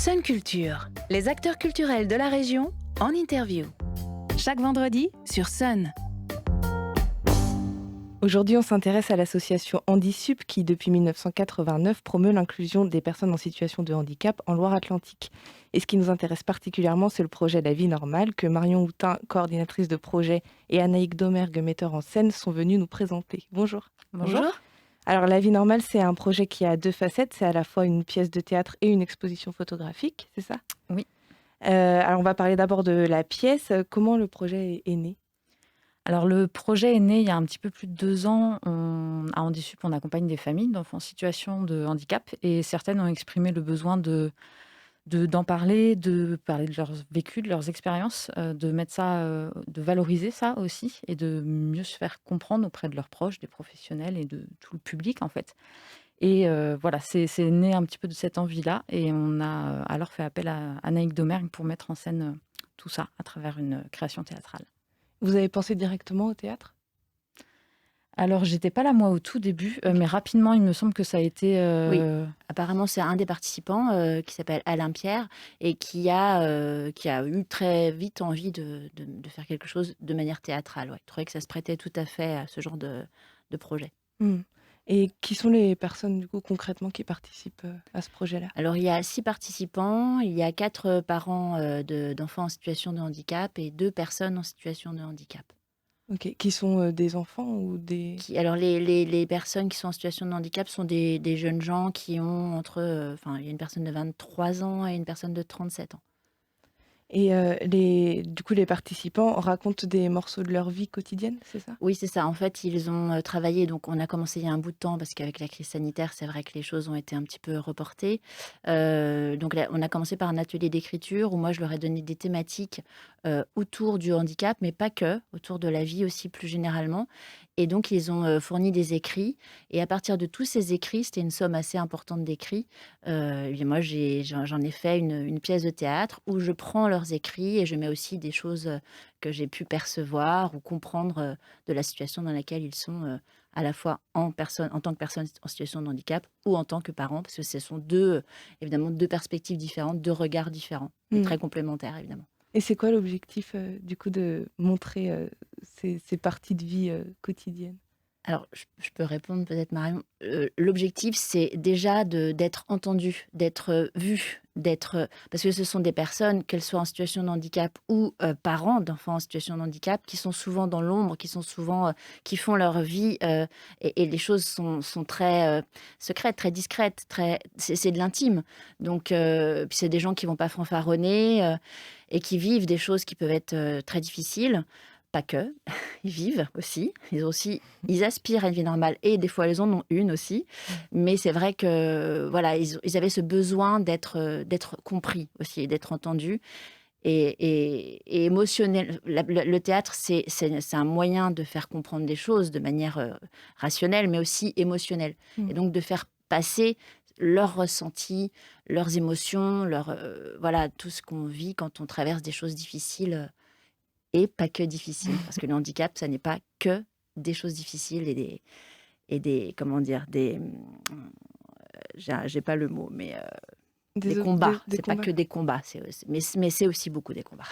Sun Culture, les acteurs culturels de la région en interview. Chaque vendredi sur Sun. Aujourd'hui, on s'intéresse à l'association HandiSup qui, depuis 1989, promeut l'inclusion des personnes en situation de handicap en Loire-Atlantique. Et ce qui nous intéresse particulièrement, c'est le projet La Vie Normale que Marion Houtin, coordinatrice de projet, et Anaïk Domergue, metteur en scène, sont venues nous présenter. Bonjour. Bonjour. Alors, La Vie Normale, c'est un projet qui a deux facettes. C'est à la fois une pièce de théâtre et une exposition photographique, c'est ça? Oui. Alors, on va parler d'abord de la pièce. Comment le projet est né? Alors le projet est né il y a un petit peu plus de 2 ans. À HandiSup, on accompagne des familles d'enfants en situation de handicap et certaines ont exprimé le besoin d'en parler, de parler de leurs vécus, de leurs expériences, de mettre ça, de valoriser ça aussi et de mieux se faire comprendre auprès de leurs proches, des professionnels et de tout le public en fait. Et voilà, c'est né un petit peu de cette envie-là et on a alors fait appel à Anaïk Domergue pour mettre en scène tout ça à travers une création théâtrale. Vous avez pensé directement au théâtre? Alors, j'étais pas là, moi, au tout début, mais rapidement, il me semble que ça a été, Oui, apparemment, c'est un des participants qui s'appelle Alain Pierre et qui a eu très vite envie de faire quelque chose de manière théâtrale. Ouais. Il trouvait que ça se prêtait tout à fait à ce genre de projet. Et qui sont les personnes, du coup, concrètement, qui participent à ce projet-là? Alors, il y a 6 participants, il y a 4 parents d'enfants en situation de handicap et 2 personnes en situation de handicap. Ok, qui sont des enfants ou des... Alors, les personnes qui sont en situation de handicap sont des jeunes gens qui ont il y a une personne de 23 ans et une personne de 37 ans. Et du coup, les participants racontent des morceaux de leur vie quotidienne, c'est ça? Oui, c'est ça. En fait, ils ont travaillé. Donc, on a commencé il y a un bout de temps parce qu'avec la crise sanitaire, c'est vrai que les choses ont été un petit peu reportées. Donc, là, on a commencé par un atelier d'écriture où moi, je leur ai donné des thématiques autour du handicap, mais pas que, autour de la vie aussi plus généralement. Et donc, ils ont fourni des écrits. Et à partir de tous ces écrits, c'était une somme assez importante d'écrits. Et bien moi, j'en ai fait une pièce de théâtre où je prends leurs écrits et je mets aussi des choses que j'ai pu percevoir ou comprendre de la situation dans laquelle ils sont, à la fois en tant que personne en situation de handicap ou en tant que parents, parce que ce sont évidemment deux perspectives différentes, deux regards différents, mais très complémentaires évidemment. Et c'est quoi l'objectif, du coup, de montrer ces parties de vie quotidiennes? Alors, je peux répondre peut-être, Marion. L'objectif, c'est déjà d'être entendu, d'être vu, parce que ce sont des personnes, qu'elles soient en situation de handicap ou parents d'enfants en situation de handicap, qui sont souvent dans l'ombre, qui sont souvent, qui font leur vie, et les choses sont très secrètes, très discrètes, c'est de l'intime. Donc, puis c'est des gens qui vont pas fanfaronner et qui vivent des choses qui peuvent être très difficiles. Pas que, ils vivent aussi. Ils aspirent à une vie normale et des fois ils en ont une aussi. Mais c'est vrai que voilà, ils avaient ce besoin d'être compris aussi, d'être entendus et émotionnel. Le théâtre, c'est un moyen de faire comprendre des choses de manière rationnelle, mais aussi émotionnelle. Et donc de faire passer leurs ressentis, leurs émotions, voilà, tout ce qu'on vit quand on traverse des choses difficiles. Et pas que difficile, parce que le handicap, ça n'est pas que des choses difficiles et des comment dire, j'ai pas le mot, mais des combats. C'est pas que des combats, mais c'est aussi beaucoup des combats.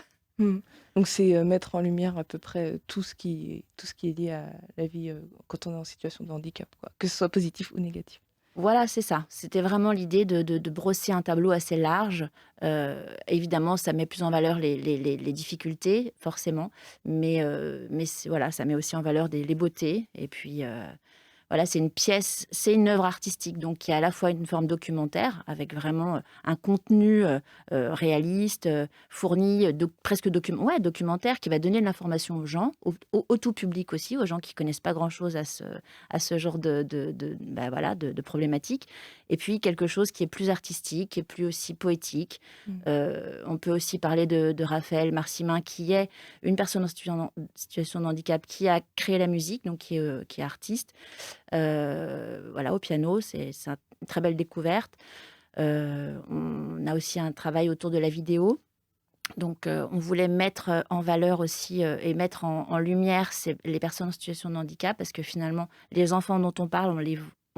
Donc c'est mettre en lumière à peu près tout ce qui est lié à la vie quand on est en situation de handicap, quoi, que ce soit positif ou négatif. Voilà, c'est ça. C'était vraiment l'idée de brosser un tableau assez large. Évidemment, ça met plus en valeur les difficultés, forcément, mais voilà, ça met aussi en valeur les beautés. Et puis, voilà, c'est une pièce, c'est une œuvre artistique, donc qui a à la fois une forme documentaire, avec vraiment un contenu réaliste, fourni, presque documentaire, qui va donner de l'information aux gens, au tout public aussi, aux gens qui connaissent pas grand-chose à ce genre de problématiques. Et puis quelque chose qui est plus artistique, qui est plus aussi poétique. On peut aussi parler de Raphaël Marcimin, qui est une personne en situation de handicap, qui a créé la musique, donc qui est artiste. Voilà, au piano, c'est une très belle découverte. On a aussi un travail autour de la vidéo. Donc, on voulait mettre en valeur aussi et mettre en lumière les personnes en situation de handicap, parce que finalement, les enfants dont on parle,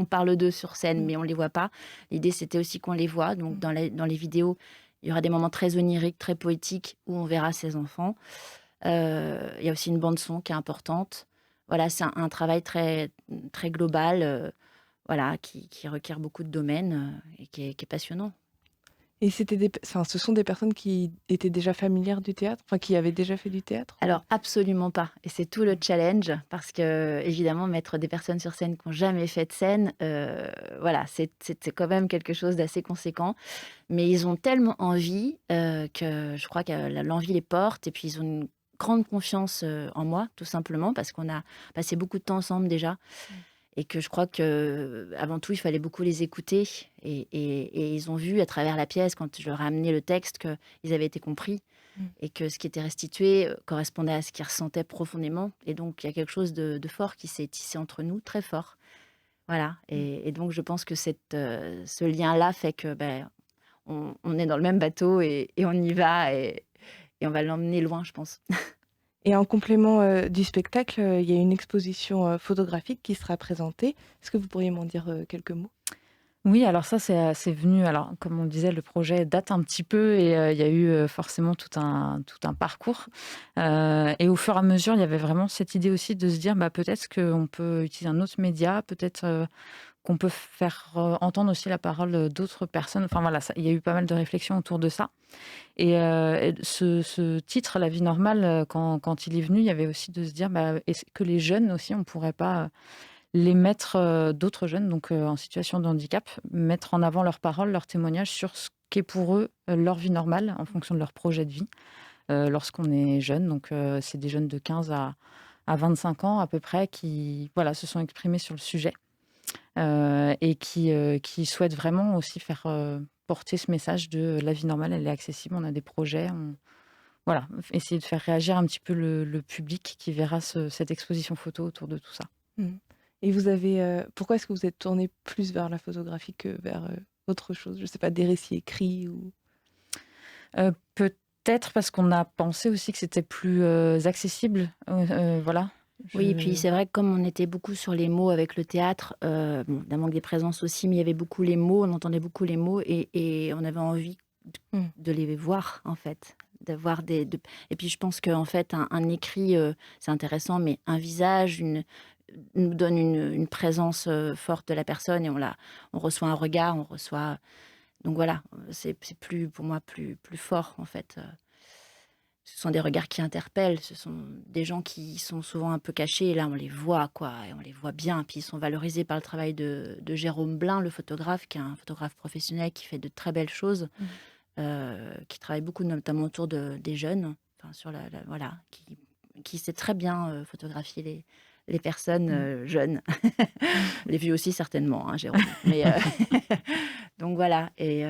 on parle d'eux sur scène, Mmh. mais on les voit pas. L'idée, c'était aussi qu'on les voit. Donc, dans les vidéos, il y aura des moments très oniriques, très poétiques, où on verra ces enfants. Il y a aussi une bande-son qui est importante. Voilà, c'est un travail très, très global, voilà, qui requiert beaucoup de domaines et qui est passionnant. Et ce sont des personnes qui étaient déjà familières du théâtre, enfin qui avaient déjà fait du théâtre? Alors, absolument pas. Et c'est tout le challenge, parce que, évidemment, mettre des personnes sur scène qui n'ont jamais fait de scène, voilà, c'est quand même quelque chose d'assez conséquent. Mais ils ont tellement envie que je crois que l'envie les porte. Et puis, ils ont une grande confiance en moi, tout simplement, parce qu'on a passé beaucoup de temps ensemble déjà. Et que je crois que avant tout, il fallait beaucoup les écouter. Et ils ont vu à travers la pièce, quand je leur ai amené le texte, qu'ils avaient été compris et que ce qui était restitué correspondait à ce qu'ils ressentaient profondément. Et donc, il y a quelque chose de fort qui s'est tissé entre nous, très fort. Voilà. Et donc, je pense que ce lien-là fait que on est dans le même bateau et on y va et on va l'emmener loin, je pense. Et en complément du spectacle, il y a une exposition photographique qui sera présentée. Est-ce que vous pourriez m'en dire quelques mots? Oui, alors ça, c'est venu. Alors, comme on le disait, le projet date un petit peu et il y a eu forcément tout un parcours. Et au fur et à mesure, il y avait vraiment cette idée aussi de se dire, peut-être qu'on peut utiliser un autre média, peut-être qu'on peut faire entendre aussi la parole d'autres personnes. Enfin voilà, il y a eu pas mal de réflexions autour de ça. Et ce titre, La vie normale, quand il est venu, il y avait aussi de se dire, est-ce que les jeunes aussi, on ne pourrait pas les mettre, d'autres jeunes donc en situation de handicap, mettre en avant leurs paroles, leurs témoignages sur ce qu'est pour eux leur vie normale en fonction de leur projet de vie lorsqu'on est jeune. Donc c'est des jeunes de 15 à 25 ans à peu près qui voilà, se sont exprimés sur le sujet et qui souhaitent vraiment aussi faire porter ce message de la vie normale, elle est accessible, on a des projets, voilà, essayer de faire réagir un petit peu le public qui verra cette exposition photo autour de tout ça. Mmh. Et vous avez, pourquoi est-ce que vous êtes tourné plus vers la photographie que vers autre chose? Je ne sais pas, des récits écrits ou... Peut-être parce qu'on a pensé aussi que c'était plus accessible. Voilà. Oui, et puis c'est vrai que comme on était beaucoup sur les mots avec le théâtre, d'un manque des présences aussi, mais il y avait beaucoup les mots, on entendait beaucoup les mots et on avait envie de les voir, en fait. D'avoir Et puis je pense qu'en fait, un écrit, c'est intéressant, mais un visage, nous donne une présence forte de la personne et on reçoit un regard, on reçoit... Donc voilà, c'est plus, pour moi, plus fort, en fait. Ce sont des regards qui interpellent, ce sont des gens qui sont souvent un peu cachés, et là on les voit, quoi, et on les voit bien. Puis ils sont valorisés par le travail de Jérôme Blin, le photographe, qui est un photographe professionnel qui fait de très belles choses, qui travaille beaucoup notamment autour des jeunes, enfin, sur voilà, qui sait très bien photographier les personnes jeunes. Les vieux aussi certainement, hein, Jérôme. Mais, donc voilà, et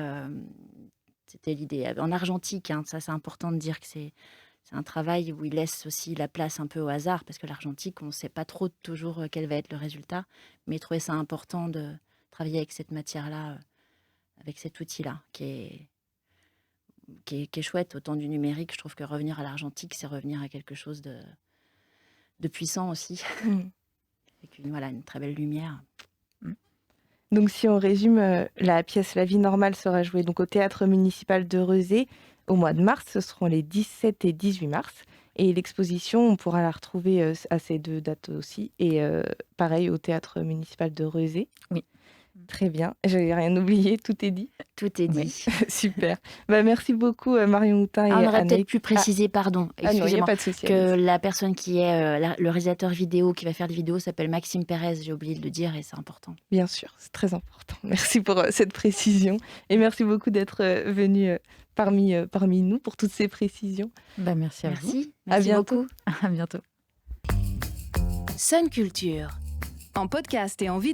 c'était l'idée. En argentique, hein, ça c'est important de dire que c'est un travail où il laisse aussi la place un peu au hasard, parce que l'argentique, on ne sait pas trop toujours quel va être le résultat, mais il trouvait ça important de travailler avec cette matière-là, avec cet outil-là, qui est chouette. Autant du numérique, je trouve que revenir à l'argentique, c'est revenir à quelque chose de puissant aussi, avec une très belle lumière. Donc si on résume, la pièce La vie normale sera jouée donc au théâtre municipal de Rezé au mois de mars, ce seront les 17 et 18 mars. Et l'exposition, on pourra la retrouver à ces deux dates aussi, et pareil au théâtre municipal de Rezé. Oui. Très bien, j'avais rien oublié, tout est dit. Tout est dit. Oui. Super. Merci beaucoup Marion Houtin et on aurait Anaïs. peut-être pu préciser, pardon, Non, il n'y a excusez-moi, pas de souci. que la personne qui est le réalisateur vidéo, qui va faire des vidéos, s'appelle Maxime Pérez. J'ai oublié de le dire et c'est important. Bien sûr, c'est très important. Merci pour cette précision et merci beaucoup d'être venu parmi nous pour toutes ces précisions. Merci à vous. Merci À bientôt. beaucoup. À bientôt. Sun Culture. En podcast et en vidéo.